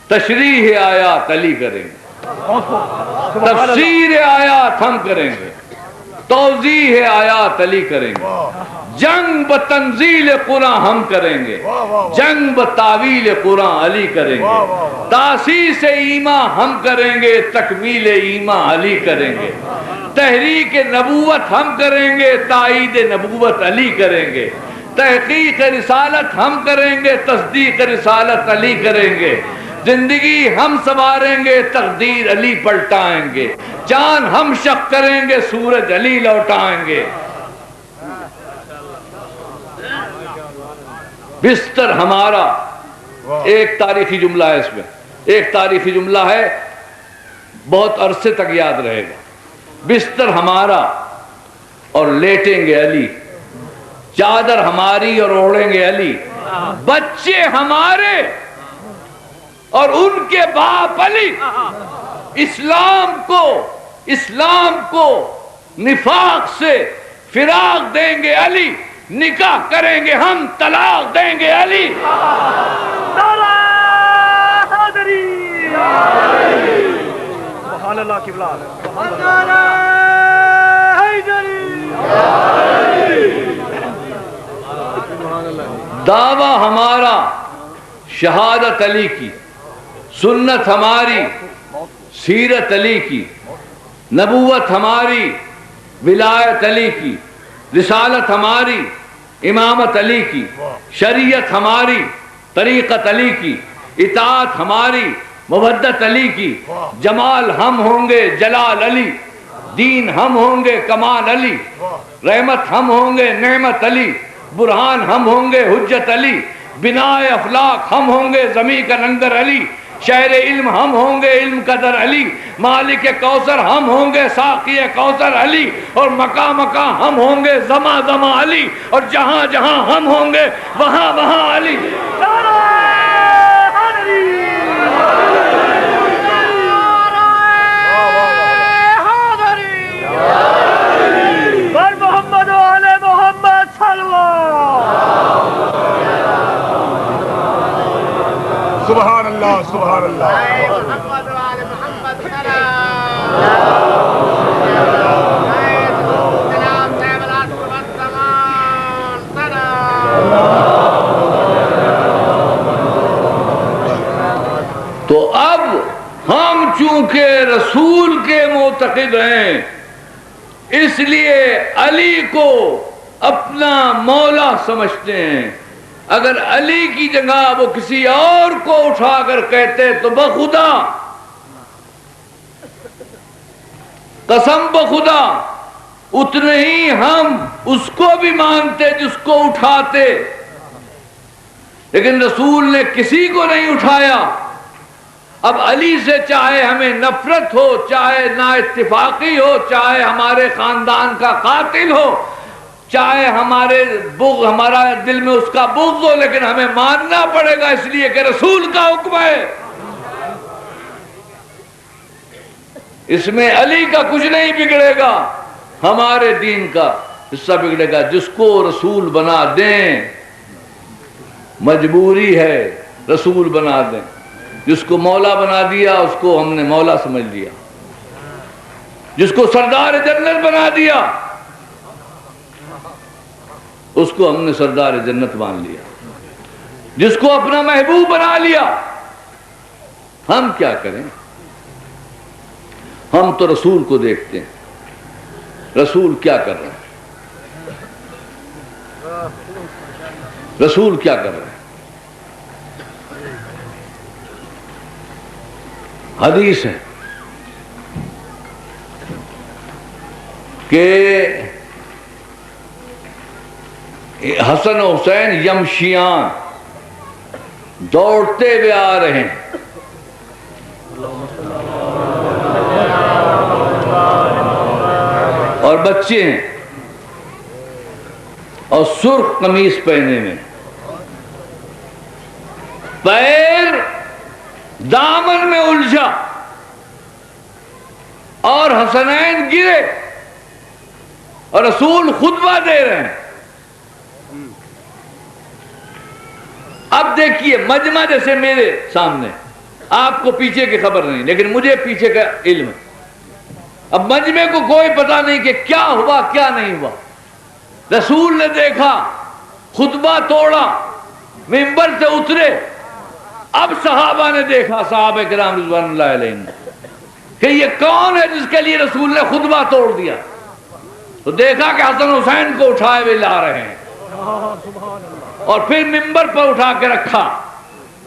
تشریح آیات علی کریں گے، تفسیر آیات ہم کریں گے، توضیح آیات علی کریں گے، جنگ بتنزیل قرآن ہم کریں گے، جنگ بتاویل قرآن علی کریں گے، تاسیس ایمان ہم کریں گے، تکمیل ایمان علی کریں گے، تحریک نبوت ہم کریں گے، تائید نبوت علی کریں گے، تحقیق رسالت ہم کریں گے، تصدیق رسالت علی کریں گے، زندگی ہم سنواریں گے، تقدیر علی پلٹائیں گے، چاند ہم شق کریں گے، سورج علی لوٹائیں گے۔ بستر ہمارا، ایک تاریخی جملہ ہے، اس میں ایک تاریخی جملہ ہے، بہت عرصے تک یاد رہے گا۔ بستر ہمارا اور لیٹیں گے علی، چادر ہماری اور اوڑھیں گے علی، بچے ہمارے اور ان کے باپ علی، اسلام کو نفاق سے فراق دیں گے علی، نکاح کریں گے ہم، طلاق دیں گے علی۔ سبحان اللہ کی بلاد، دعویٰ ہمارا شہادت علی کی، سنت ہماری سیرت علی کی، نبوت ہماری ولایت علی کی، رسالت ہماری امامت علی کی، شریعت ہماری طریقت علی کی، اطاعت ہماری مودت علی کی، جمال ہم ہوں گے جلال علی، دین ہم ہوں گے کمال علی، رحمت ہم ہوں گے نعمت علی، برہان ہم ہوں گے حجت علی، بنائے افلاق ہم ہوں گے زمیں کا لنگر علی، شہر علم ہم ہوں گے علم قدر علی، مالک کوثر ہم ہوں گے ساقی کوثر علی، اور مکہ مکہ ہم ہوں گے زماں زماں علی، اور جہاں جہاں ہم ہوں گے وہاں وہاں علی۔ سبحان اللہ، سبحان اللہ۔ تو اب ہم چونکہ رسول کے معتقد ہیں، اس لیے علی کو اپنا مولا سمجھتے ہیں۔ اگر علی کی جگہ وہ کسی اور کو اٹھا کر کہتے تو بخدا، قسم بخدا اتنے ہی ہم اس کو بھی مانتے جس کو اٹھاتے، لیکن رسول نے کسی کو نہیں اٹھایا۔ اب علی سے چاہے ہمیں نفرت ہو، چاہے نا اتفاقی ہو، چاہے ہمارے خاندان کا قاتل ہو، چاہے ہمارا دل میں اس کا بغض ہو، لیکن ہمیں ماننا پڑے گا، اس لیے کہ رسول کا حکم ہے۔ اس میں علی کا کچھ نہیں بگڑے گا، ہمارے دین کا حصہ بگڑے گا۔ جس کو رسول بنا دیں، مجبوری ہے رسول بنا دیں۔ جس کو مولا بنا دیا اس کو ہم نے مولا سمجھ لیا، جس کو سردار جنت بنا دیا اس کو ہم نے سردار جنت مان لیا، جس کو اپنا محبوب بنا لیا۔ ہم کیا کریں؟ ہم تو رسول کو دیکھتے ہیں، رسول کیا کر رہے ہیں۔ رسول کیا کر رہے ہیں؟ حدیث ہے کہ حسن و حسین یمشیان دوڑتے ہوئے آ رہے ہیں، اور بچے ہیں اور سرخ قمیص پہنے میں، پیر دامن میں الجھا اور حسنین گرے اور رسول خطبہ دے رہے ہیں۔ اب دیکھیے مجمع جیسے میرے سامنے، آپ کو پیچھے کی خبر نہیں لیکن مجھے پیچھے کا علم ہے۔ اب مجمع کو کوئی پتہ نہیں کہ کیا ہوا کیا نہیں ہوا۔ رسول نے دیکھا، خطبہ توڑا، منبر سے اترے۔ اب صحابہ نے دیکھا، صحابہ کرام رضوان اللہ علیہ نے، کہ یہ کون ہے جس کے لیے رسول نے خطبہ توڑ دیا؟ تو دیکھا کہ حسن حسین کو اٹھائے ہوئے لا رہے ہیں، اور پھر منبر پر اٹھا کے رکھا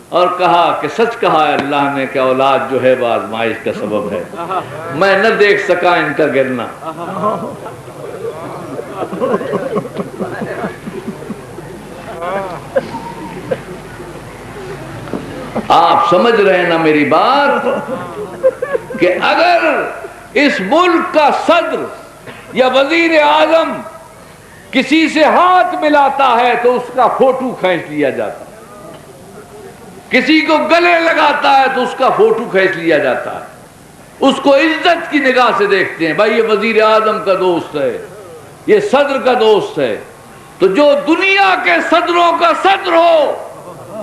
اور کہا کہ سچ کہا ہے اللہ نے کہ اولاد جو ہے وہ آزمائش کا سبب ہے، میں نہ دیکھ سکا ان کا گرنا۔ آپ سمجھ رہے ہیں نا میری بات، کہ اگر اس ملک کا صدر یا وزیر اعظم کسی سے ہاتھ ملاتا ہے تو اس کا فوٹو کھینچ لیا جاتا ہے، کسی کو گلے لگاتا ہے تو اس کا فوٹو کھینچ لیا جاتا ہے، اس کو عزت کی نگاہ سے دیکھتے ہیں، بھائی یہ وزیر اعظم کا دوست ہے، یہ صدر کا دوست ہے۔ تو جو دنیا کے صدروں کا صدر ہو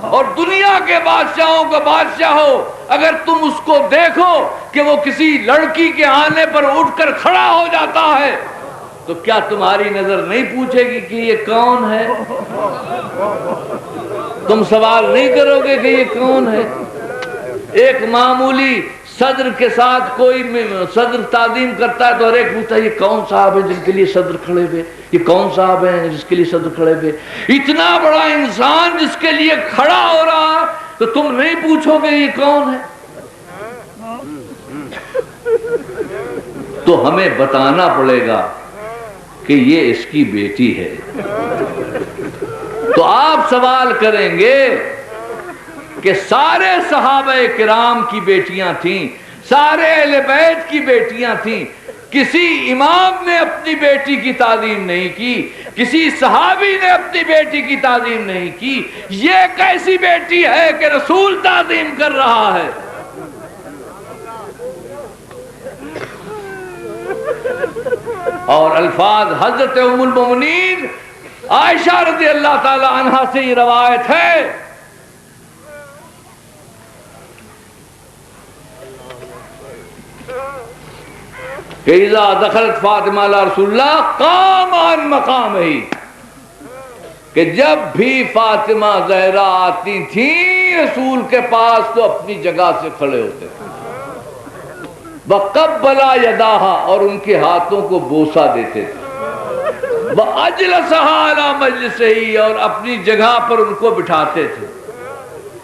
اور دنیا کے بادشاہوں کا بادشاہ ہو، اگر تم اس کو دیکھو کہ وہ کسی لڑکی کے آنے پر اٹھ کر کھڑا ہو جاتا ہے تو کیا تمہاری نظر نہیں پوچھے گی کہ یہ کون ہے؟ تم سوال نہیں کرو گے کہ یہ کون ہے؟ ایک معمولی صدر کے ساتھ کوئی صدر تعظیم کرتا ہے تو ہر ایک پوچھتا ہے یہ کون صاحب ہے جن کے لیے صدر کھڑے ہوئے، یہ کون صاحب ہے جس کے لیے صدر کھڑے ہوئے؟ اتنا بڑا انسان جس کے لیے کھڑا ہو رہا تو تم نہیں پوچھو گے یہ کون ہے؟ تو ہمیں بتانا پڑے گا کہ یہ اس کی بیٹی ہے۔ تو آپ سوال کریں گے کہ سارے صحابہ کرام کی بیٹیاں تھیں، سارے اہل بیت کی بیٹیاں تھیں، کسی امام نے اپنی بیٹی کی تعظیم نہیں کی، کسی صحابی نے اپنی بیٹی کی تعظیم نہیں کی، یہ کیسی بیٹی ہے کہ رسول تعظیم کر رہا ہے؟ اور الفاظ حضرت ام المومنین عائشہ رضی اللہ تعالی عنہا سے یہ روایت ہے کہ اذا دخلت فاطمہ علی رسول اللہ قام عن مقامہ، کہ جب بھی فاطمہ زہرا آتی تھیں رسول کے پاس تو اپنی جگہ سے کھڑے ہوتے تھے، وَقَبَّلَ يَدَاهَا، اور ان کے ہاتھوں کو بوسہ دیتے تھے، وَأَجْلَسَهَا عَلَى مَجْلِسِهِ، اور اپنی جگہ پر ان کو بٹھاتے تھے۔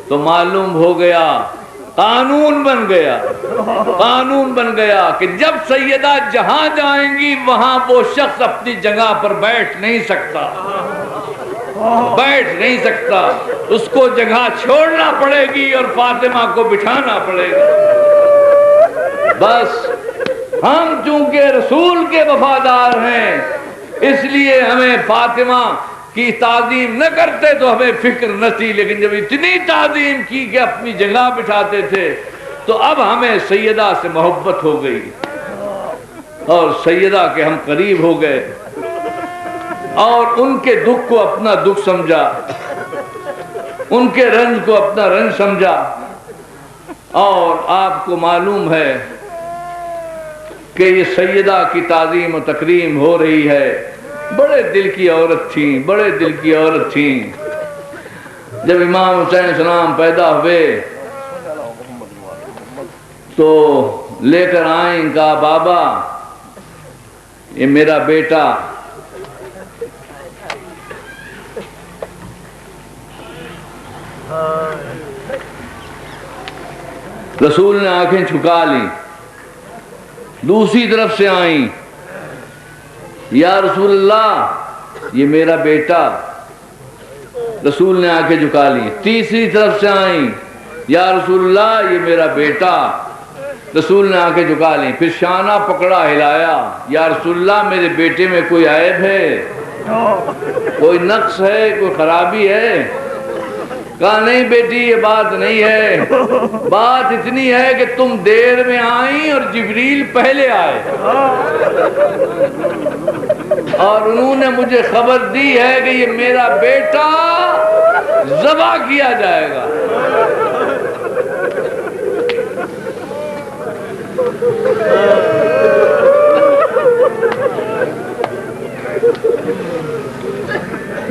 تو معلوم ہو گیا، قانون بن گیا، قانون بن گیا کہ جب سیدہ جہاں جائیں گی وہاں وہ شخص اپنی جگہ پر بیٹھ نہیں سکتا، بیٹھ نہیں سکتا، اس کو جگہ چھوڑنا پڑے گی اور فاطمہ کو بٹھانا پڑے گا۔ بس ہم چونکہ رسول کے وفادار ہیں اس لیے ہمیں فاطمہ کی تعظیم نہ کرتے تو ہمیں فکر نہ تھی، لیکن جب اتنی تعظیم کی کہ اپنی جگہ بٹھاتے تھے تو اب ہمیں سیدہ سے محبت ہو گئی اور سیدہ کے ہم قریب ہو گئے اور ان کے دکھ کو اپنا دکھ سمجھا، ان کے رنج کو اپنا رنج سمجھا۔ اور آپ کو معلوم ہے کہ یہ سیدہ کی تعظیم و تکریم ہو رہی ہے، بڑے دل کی عورت تھیں، بڑے دل کی عورت تھیں۔ جب امام حسین السلام پیدا ہوئے تو لے کر آئیں، کہا بابا یہ میرا بیٹا رسول نے آنکھیں جھکا لی، دوسری طرف سے آئیں، یا رسول اللہ یہ میرا بیٹا، رسول نے آنکھیں جھکا لی، تیسری طرف سے آئیں، یا رسول اللہ یہ میرا بیٹا، رسول نے آنکھیں جھکا لی، پھر شانہ پکڑا ہلایا، یا رسول اللہ میرے بیٹے میں کوئی عیب ہے، کوئی نقص ہے، کوئی خرابی ہے؟ کہا نہیں بیٹی یہ بات نہیں ہے، بات اتنی ہے کہ تم دیر میں آئیں اور جبریل پہلے آئے، اور انہوں نے مجھے خبر دی ہے کہ یہ میرا بیٹا ذبح کیا جائے گا۔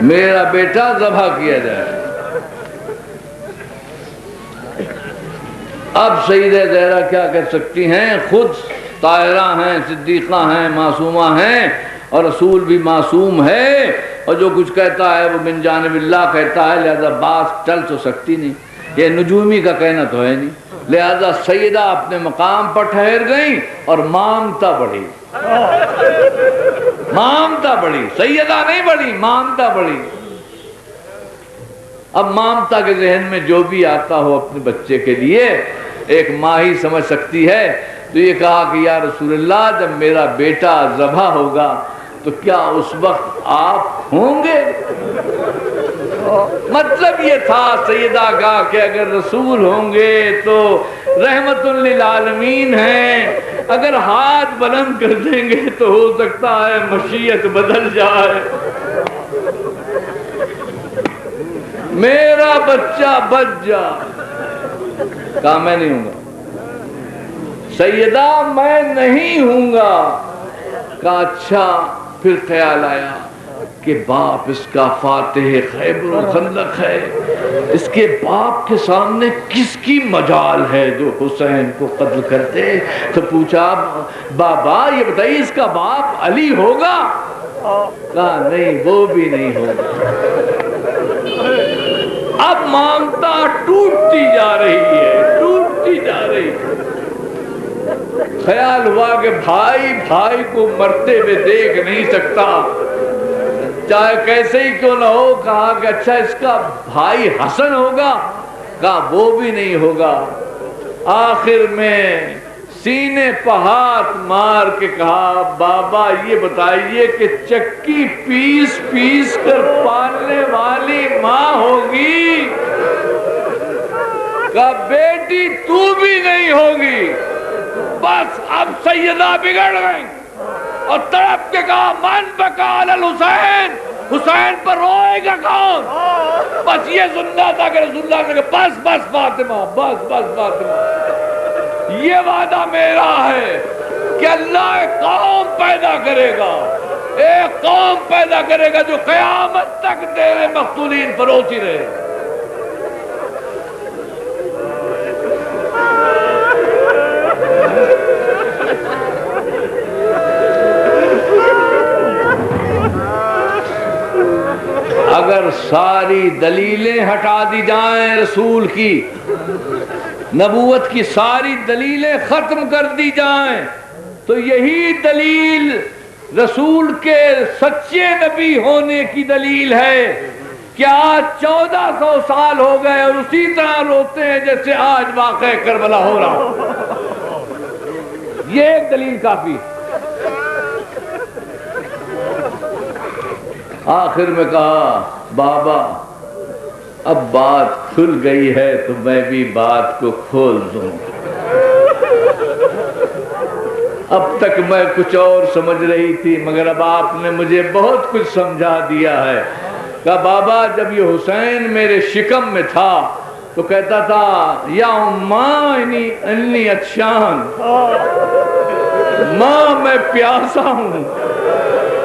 میرا بیٹا ذبح کیا جائے گا۔ اب سیدہ زہرا کیا کہہ سکتی ہیں؟ خود طاہرہ ہیں، صدیقہ ہیں، معصومہ ہیں، اور رسول بھی معصوم ہے، اور جو کچھ کہتا ہے وہ من جانب اللہ کہتا ہے، لہذا بات چل تو سکتی نہیں، یہ نجومی کا کہنا تو ہے نہیں، لہذا سیدہ اپنے مقام پر ٹھہر گئیں اور مامتا بڑھی، مامتا بڑھی، سیدہ نہیں بڑھی، مامتا بڑھی۔ اب مامتا کے ذہن میں جو بھی آتا ہو اپنے بچے کے لیے، ایک ماں ہی سمجھ سکتی ہے، تو یہ کہا کہ یا رسول اللہ جب میرا بیٹا ذبح ہوگا تو کیا اس وقت آپ ہوں گے؟ مطلب یہ تھا سیدہ کا کہ اگر رسول ہوں گے تو رحمت للعالمین ہیں، اگر ہاتھ بلند کر دیں گے تو ہو سکتا ہے مشیت بدل جائے، میرا بچہ بچ جا۔ کہا میں نہیں ہوں گا، سیدہ میں نہیں ہوں گا۔ کہا اچھا، پھر خیال آیا کہ باپ اس کا فاتح خیبر و خندق ہے، اس کے باپ کے سامنے کس کی مجال ہے جو حسین کو قتل کرتے؟ تو پوچھا بابا یہ بتائیے اس کا باپ علی ہوگا؟ کہا نہیں وہ بھی نہیں ہوگا۔ اب مامتا ٹوٹتی جا رہی ہے، ٹوٹتی جا رہی ہے۔ خیال ہوا کہ بھائی کو مرتے ہوئے دیکھ نہیں سکتا، چاہے کیسے ہی کیوں نہ ہو۔ کہا کہ اچھا اس کا بھائی حسن ہوگا؟ کہا وہ بھی نہیں ہوگا۔ آخر میں سینے پہ ہاتھ مار کے کہا بابا یہ بتائیے کہ چکی پیس پیس کر پالنے والی ماں ہوگی؟ کہا بیٹی تو بھی نہیں ہوگی۔ بس اب سیدہ بگڑ گئی اور تڑپ کے کہا من بکا علی الحسین، حسین پر روئے گا کون؟ بس یہ سننا تھا کہ رسول اللہ نے کہا بس بس فاطمہ، بس بس فاطمہ، یہ وعدہ میرا ہے کہ اللہ ایک قوم پیدا کرے گا، ایک قوم پیدا کرے گا جو قیامت تک تیرے مقتولین پر روتی رہے۔ اگر ساری دلیلیں ہٹا دی جائیں، رسول کی نبوت کی ساری دلیلیں ختم کر دی جائیں، تو یہی دلیل رسول کے سچے نبی ہونے کی دلیل ہے کہ آج 1400 سال ہو گئے اور اسی طرح روتے ہیں جیسے آج واقعہ کربلا ہو رہا۔ یہ ایک دلیل کافی۔ آخر میں کہا بابا اب بات کھل گئی ہے تو میں بھی بات کو کھول دوں، اب تک میں کچھ اور سمجھ رہی تھی مگر اب آپ نے مجھے بہت کچھ سمجھا دیا ہے۔ کہا بابا جب یہ حسین میرے شکم میں تھا تو کہتا تھا یا ماں انی عطشان، ماں میں پیاسا ہوں۔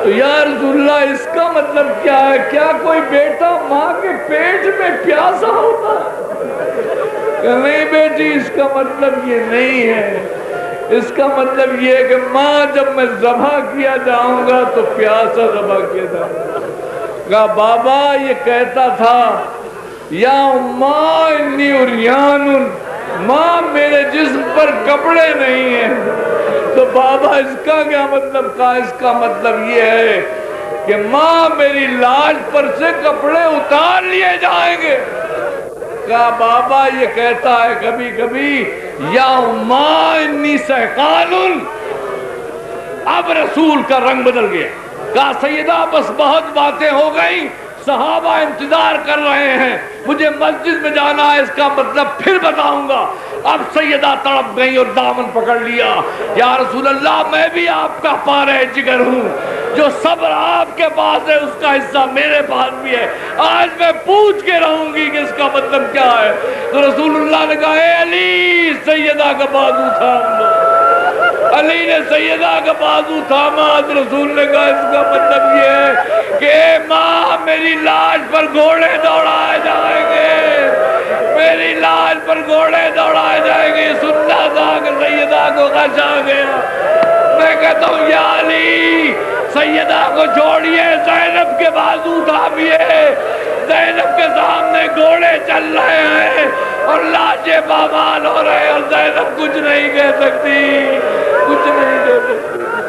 تو یا رسول اللہ اس کا مطلب کیا ہے؟ کیا کوئی بیٹا ماں کے پیٹ میں پیاسا ہوتا ہے؟ کہ نہیں بیٹی اس کا مطلب یہ نہیں ہے، اس کا مطلب یہ ہے کہ ماں جب میں ذبح کیا جاؤں گا تو پیاسا ذبح کیا جاؤں گا۔ کہا بابا یہ کہتا تھا یا ماں انی عریان ماں میرے جسم پر کپڑے نہیں ہیں. تو بابا اس کا کیا مطلب کہا؟ اس کا مطلب یہ ہے کہ ماں میری لاش پر سے کپڑے اتار لیے جائیں گے. کہا بابا یہ کہتا ہے کبھی کبھی یا ماں انی سہقان. اب رسول کا رنگ بدل گیا. کہا سیدہ بس بہت باتیں ہو گئی، صحابہ انتظار کر رہے ہیں، مجھے مسجد میں جانا ہے، اس کا مطلب پھر بتاؤں گا. اب سیدہ تڑپ گئی اور دامن پکڑ لیا. یا رسول اللہ میں بھی آپ کا پارے جگر ہوں، جو صبر آپ کے پاس ہے اس کا حصہ میرے پاس بھی ہے. آج میں پوچھ کے رہوں گی کہ اس کا مطلب کیا ہے. تو رسول اللہ نے کہا اے علی سیدہ کا بازو تھام دو. علی نے سیدہ کا بازو تھاما. رسول نے کہا اس کا مطلب یہ ہے کہ ماں میری لاش پر گھوڑے دوڑائے جائیں گے، میری لاش پر گھوڑے دوڑائے جائیں گے. سننا تھا کہ سیدہ کو غش آ گیا. میں کہتا ہوں یا علی سیدہ کو چھوڑیے، زینب کے بازو تھامیے. زینب کے سامنے گھوڑے چل رہے ہیں اور لاشیں پامال ہو رہے ہیں اور زینب کچھ نہیں کہہ سکتی، کچھ نہیں کہہ سکتی.